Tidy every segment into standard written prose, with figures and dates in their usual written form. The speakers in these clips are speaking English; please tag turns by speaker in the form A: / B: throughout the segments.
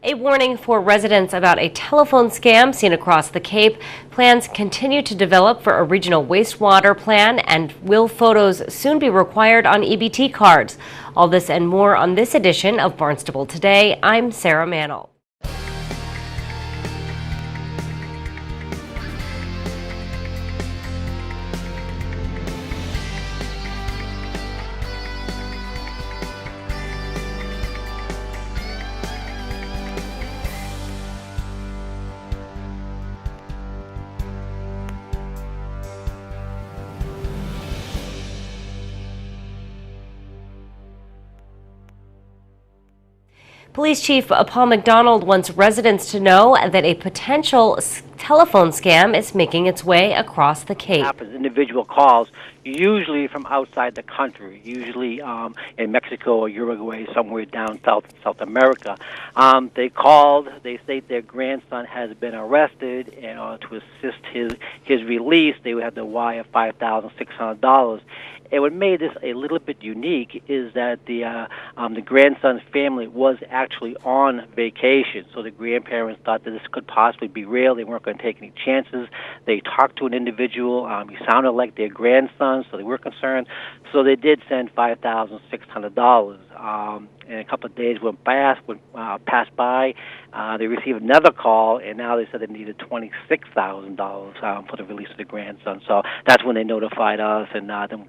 A: A warning for residents about a telephone scam seen across the Cape. Plans continue to develop for a regional wastewater plan, and will photos soon be required on EBT cards? All this and more on this edition of Barnstable Today. I'm Sarah Mannel. Police Chief Paul McDonald wants residents to know that a potential telephone scam is making its way across the Cape.
B: Individual calls, usually from outside the country, usually in Mexico or Uruguay, somewhere down South America. They called. They state their grandson has been arrested, and to assist his release, they would have to wire $5,600. And what made this a little bit unique is that the grandson's family was actually on vacation, so the grandparents thought that this could possibly be real. They weren't going to take any chances. They talked to an individual. He sounded like their grandson, so they were concerned. So they did send $5,600. And a couple of days passed by. They received another call, and now they said they needed $26,000 for the release of the grandson. So that's when they notified us, and then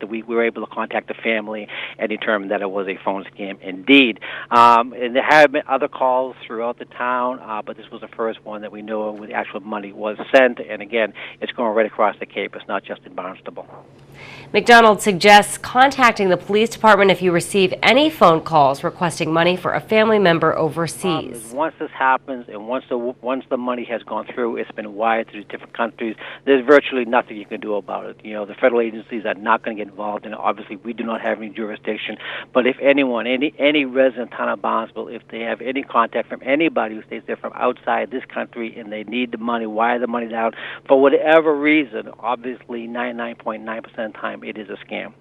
B: we were able to contact the family and determine that it was a phone scam indeed. And there have been other calls throughout the town, but this was the first one that we know of where the actual money was sent. And again, it's going right across the Cape. It's not just in Barnstable.
A: McDonald suggests contacting the police department if you receive any phone calls requesting money for a family member overseas.
B: Once this happens, and once the money has gone through, it's been wired to different countries, there's virtually nothing you can do about it. You know, the federal agencies are not going to get involved in it. Obviously, we do not have any jurisdiction. But if anyone, any resident town of Barnstable, if they have any contact from anybody who stays there from outside this country and they need the money, wire the money down, for whatever reason, obviously 99.9% of the time it is a scam.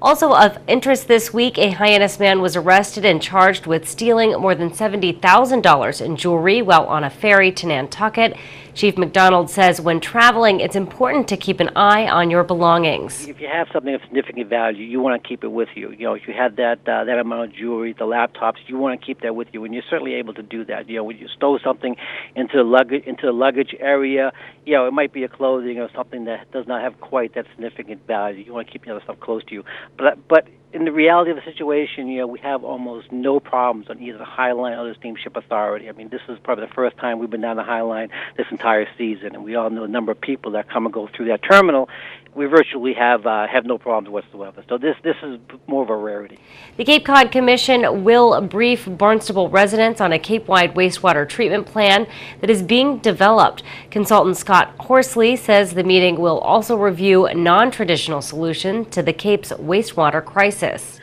A: Also of interest this week, a Hyannis man was arrested and charged with stealing more than $70,000 in jewelry while on a ferry to Nantucket. Chief McDonald says when traveling, it's important to keep an eye on your belongings.
B: If you have something of significant value, you want to keep it with you. You know, if you had that amount of jewelry, the laptops, you want to keep that with you, and you're certainly able to do that. You know, when you stow something into the luggage area, you know, it might be a clothing or something that does not have quite that significant value. You want to keep the other stuff close to you. But in the reality of the situation, you know, we have almost no problems on either the High Line or the Steamship Authority. I mean, this is probably the first time we've been down the High Line this entire season, and we all know the number of people that come and go through that terminal. We virtually have no problems whatsoever. So this is more of a rarity.
A: The Cape Cod Commission will brief Barnstable residents on a Cape-wide wastewater treatment plan that is being developed. Consultant Scott Horsley says the meeting will also review non-traditional solutions to the Cape's wastewater crisis.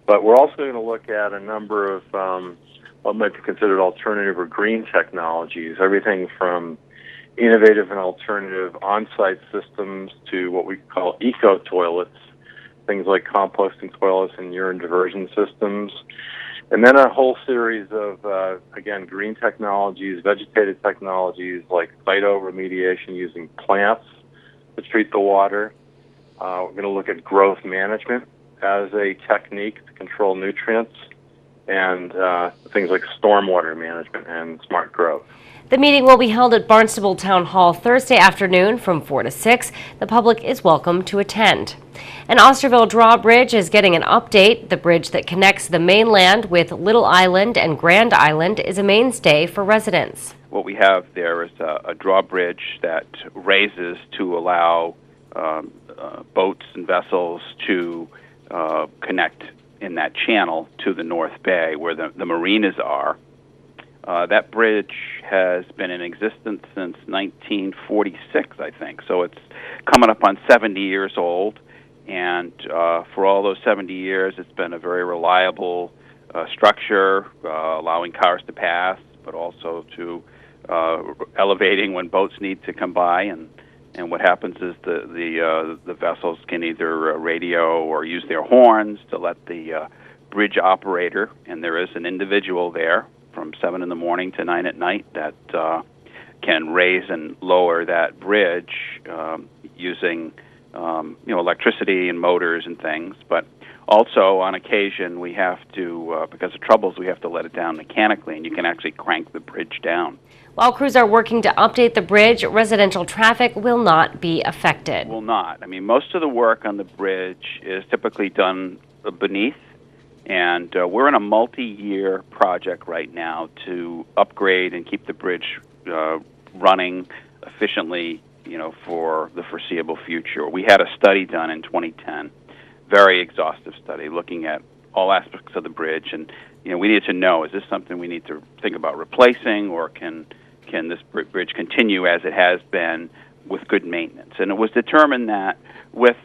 C: But we're also going to look at a number of what might be considered alternative or green technologies, everything from innovative and alternative on-site systems to what we call eco-toilets, things like composting toilets and urine diversion systems, and then a whole series of, again, green technologies, vegetative technologies like phytoremediation using plants to treat the water. We're going to look at growth management as a technique to control nutrients, and things like stormwater management and smart growth.
A: The meeting will be held at Barnstable Town Hall Thursday afternoon from 4 to 6. The public is welcome to attend. An Osterville drawbridge is getting an update. The bridge that connects the mainland with Little Island and Grand Island is a mainstay for residents.
D: What we have there is a drawbridge that raises to allow boats and vessels to connect in that channel to the North Bay where the marinas are. That bridge has been in existence since 1946, I think. So it's coming up on 70 years old. And for all those 70 years, it's been a very reliable structure, allowing cars to pass, but also to elevating when boats need to come by. And what happens is the vessels can either radio or use their horns to let the bridge operator, and there is an individual there from 7 in the morning to 9 at night that can raise and lower that bridge using electricity and motors and things. But also, on occasion, we have to, because of troubles, we have to let it down mechanically, and you can actually crank the bridge down.
A: While crews are working to update the bridge, residential traffic will not be affected.
D: Will not. I mean, most of the work on the bridge is typically done beneath, and we're in a multi-year project right now to upgrade and keep the bridge running efficiently, for the foreseeable future. We had a study done in 2010, very exhaustive study, looking at all aspects of the bridge, and we needed to know, is this something we need to think about replacing, or can this bridge continue as it has been with good maintenance? And it was determined that with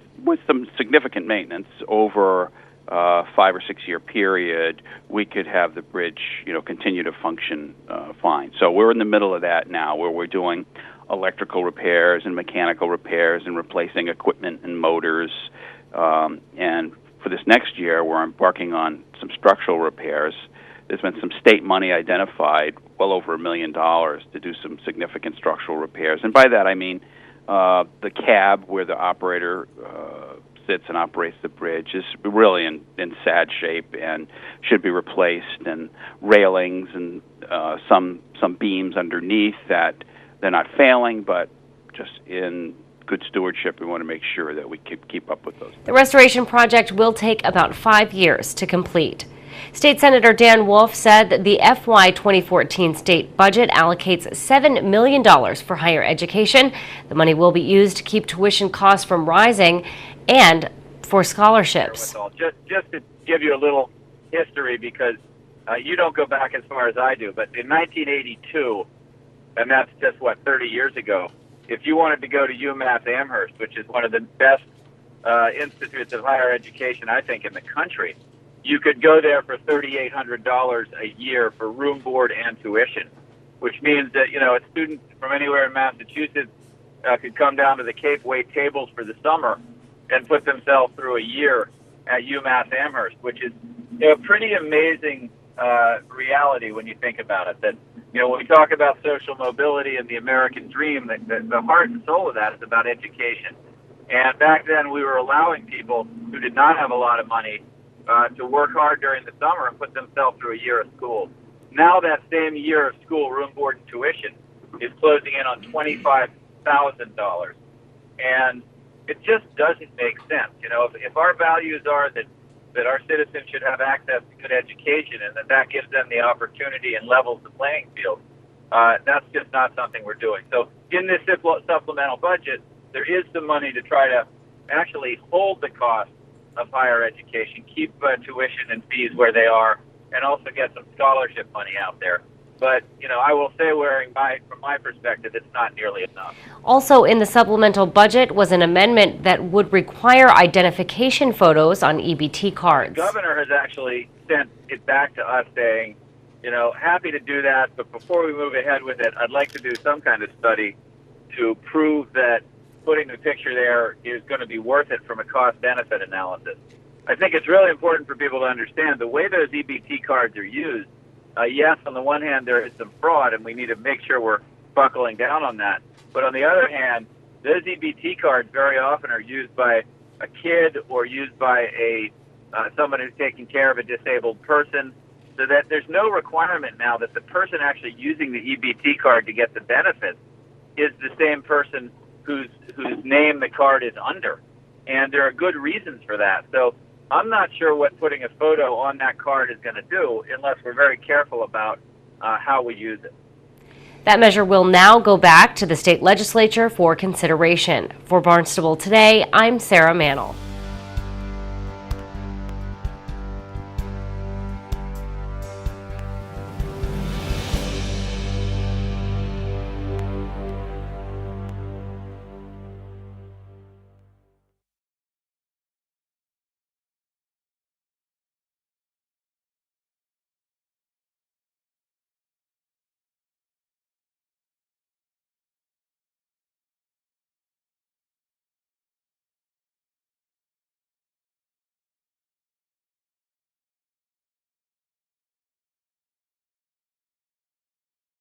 D: some significant maintenance over a 5 or 6 year period, we could have the bridge, continue to function fine. So we're in the middle of that now, where we're doing electrical repairs and mechanical repairs and replacing equipment and motors. And for this next year, we're embarking on some structural repairs. There's been some state money identified, well over $1 million, to do some significant structural repairs. And by that I mean the cab where the operator sits and operates the bridge is really in sad shape and should be replaced, and railings and some beams underneath that they're not failing, but just in good stewardship, we want to make sure that we keep up with those.
A: The restoration project will take about 5 years to complete. State Senator Dan Wolf said that the FY 2014 state budget allocates $7 million for higher education. The money will be used to keep tuition costs from rising and for scholarships.
E: Just to give you a little history, because you don't go back as far as I do, but in 1982, and that's just, 30 years ago, if you wanted to go to UMass Amherst, which is one of the best institutes of higher education, I think, in the country, you could go there for $3,800 a year for room, board, and tuition, which means that, a student from anywhere in Massachusetts could come down to the Cape, wait tables for the summer, and put themselves through a year at UMass Amherst, which is a pretty amazing reality when you think about it. That, when we talk about social mobility and the American dream, the heart and soul of that is about education. And back then, we were allowing people who did not have a lot of money to work hard during the summer and put themselves through a year of school. Now that same year of school, room, board, and tuition is closing in on $25,000. And it just doesn't make sense. If our values are that our citizens should have access to good education and that gives them the opportunity and levels the playing field, that's just not something we're doing. So in this supplemental budget, there is some money to try to actually hold the cost of higher education, keep tuition and fees where they are, and also get some scholarship money out there. But, I will say, from my perspective, it's not nearly enough.
A: Also in the supplemental budget was an amendment that would require identification photos on EBT cards.
E: The governor has actually sent it back to us saying, happy to do that, but before we move ahead with it, I'd like to do some kind of study to prove that putting the picture there is going to be worth it from a cost-benefit analysis. I think it's really important for people to understand the way those EBT cards are used. Yes, on the one hand, there is some fraud, and we need to make sure we're buckling down on that. But on the other hand, those EBT cards very often are used by a kid or used by someone who's taking care of a disabled person, so that there's no requirement now that the person actually using the EBT card to get the benefits is the same person whose name the card is under. And there are good reasons for that. So I'm not sure what putting a photo on that card is going to do unless we're very careful about how we use it.
A: That measure will now go back to the state legislature for consideration. For Barnstable Today, I'm Sarah Mannel.